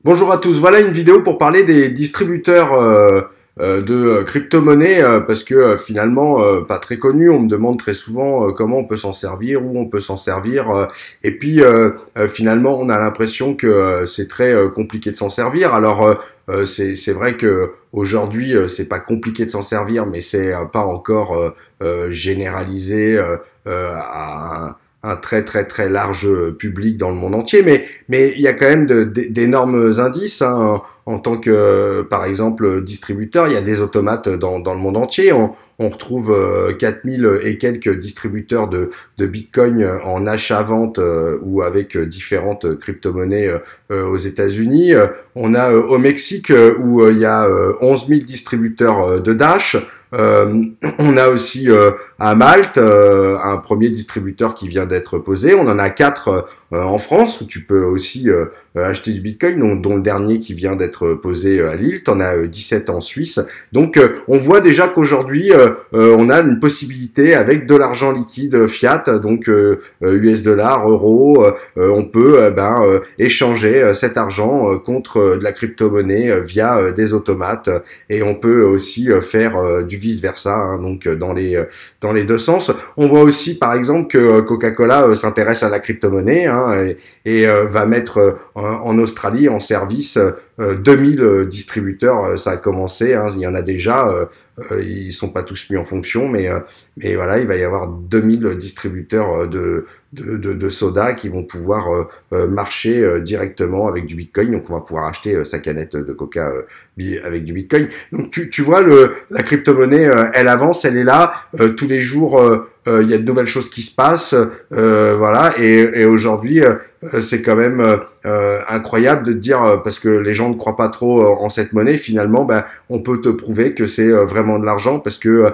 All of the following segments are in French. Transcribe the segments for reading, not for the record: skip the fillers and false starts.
Bonjour à tous, voilà une vidéo pour parler des distributeurs de crypto-monnaies parce que finalement pas très connus. On me demande très souvent comment on peut s'en servir, où on peut s'en servir et puis finalement on a l'impression que c'est très compliqué de s'en servir. Alors c'est vrai que aujourd'hui c'est pas compliqué de s'en servir, mais c'est pas encore généralisé un très très très large public dans le monde entier, mais il y a quand même d'énormes indices hein, en tant que par exemple distributeur. Il y a des automates dans le monde entier. On retrouve 4000 et quelques distributeurs de Bitcoin en achat-vente ou avec différentes crypto-monnaies aux États-Unis. On a au Mexique où il y a 11 000 distributeurs de Dash. On a aussi à Malte un premier distributeur qui vient d'être posé. On en a 4 en France où tu peux aussi acheter du Bitcoin, dont le dernier qui vient d'être posé à Lille. T'en as 17 en Suisse. Donc on voit déjà qu'aujourd'hui on a une possibilité avec de l'argent liquide fiat, donc US dollars, euros, on peut échanger cet argent contre de la crypto-monnaie via des automates, et on peut aussi faire du vice-versa, hein, donc dans les deux sens. On voit aussi par exemple que Coca-Cola s'intéresse à la crypto-monnaie hein, et va mettre en Australie en service 2000 distributeurs. Ça a commencé, hein, il y en a déjà, ils sont pas tous mis en fonction, mais voilà, il va y avoir 2000 distributeurs de soda qui vont pouvoir marcher directement avec du Bitcoin. Donc on va pouvoir acheter sa canette de Coca avec du Bitcoin. Donc tu vois, la crypto-monnaie, elle avance, elle est là, tous les jours il y a de nouvelles choses qui se passent, voilà, et aujourd'hui c'est quand même incroyable de te dire, parce que les gens ne croient pas trop en cette monnaie, finalement on peut te prouver que c'est vraiment de l'argent, parce que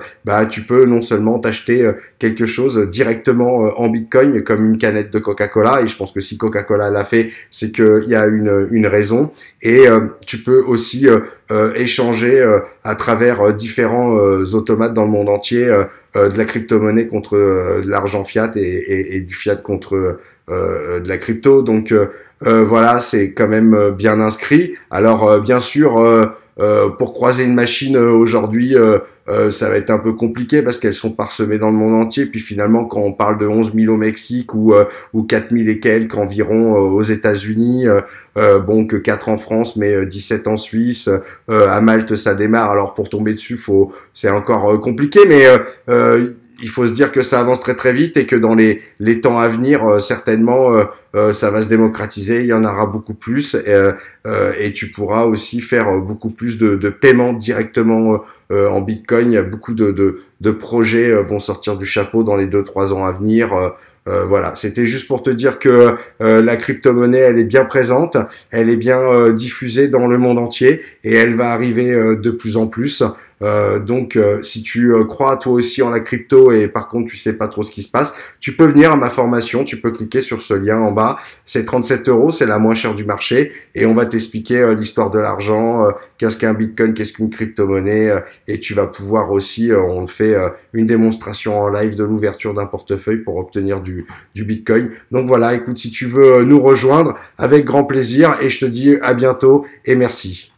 tu peux non seulement t'acheter quelque chose directement en Bitcoin comme une canette de Coca-Cola, et je pense que si Coca-Cola l'a fait, c'est qu'il y a une raison, et tu peux aussi échanger à travers différents automates dans le monde entier de la crypto-monnaie contre de l'argent fiat et du fiat contre de la crypto. Donc voilà, c'est quand même bien inscrit. Alors bien sûr, pour croiser une machine aujourd'hui, ça va être un peu compliqué parce qu'elles sont parsemées dans le monde entier. Puis finalement, quand on parle de 11 000 au Mexique ou 4 000 et quelques environ aux États-Unis, bon, que 4 en France, mais 17 en Suisse, à Malte ça démarre. Alors pour tomber dessus, c'est encore compliqué, mais il faut se dire que ça avance très très vite et que dans les temps à venir, certainement, ça va se démocratiser, il y en aura beaucoup plus, et tu pourras aussi faire beaucoup plus de paiements directement en Bitcoin. Il y a beaucoup de projets vont sortir du chapeau dans les 2-3 ans à venir. Voilà, c'était juste pour te dire que la crypto-monnaie, elle est bien présente, elle est bien diffusée dans le monde entier, et elle va arriver de plus en plus. Donc si tu crois toi aussi en la crypto et par contre tu sais pas trop ce qui se passe, tu peux venir à ma formation, tu peux cliquer sur ce lien en bas, c'est 37 €, c'est la moins chère du marché, et on va t'expliquer l'histoire de l'argent, qu'est-ce qu'un Bitcoin, qu'est-ce qu'une crypto-monnaie, et tu vas pouvoir aussi, on fait une démonstration en live de l'ouverture d'un portefeuille pour obtenir du Bitcoin. Donc voilà, écoute, si tu veux nous rejoindre, avec grand plaisir, et je te dis à bientôt et merci.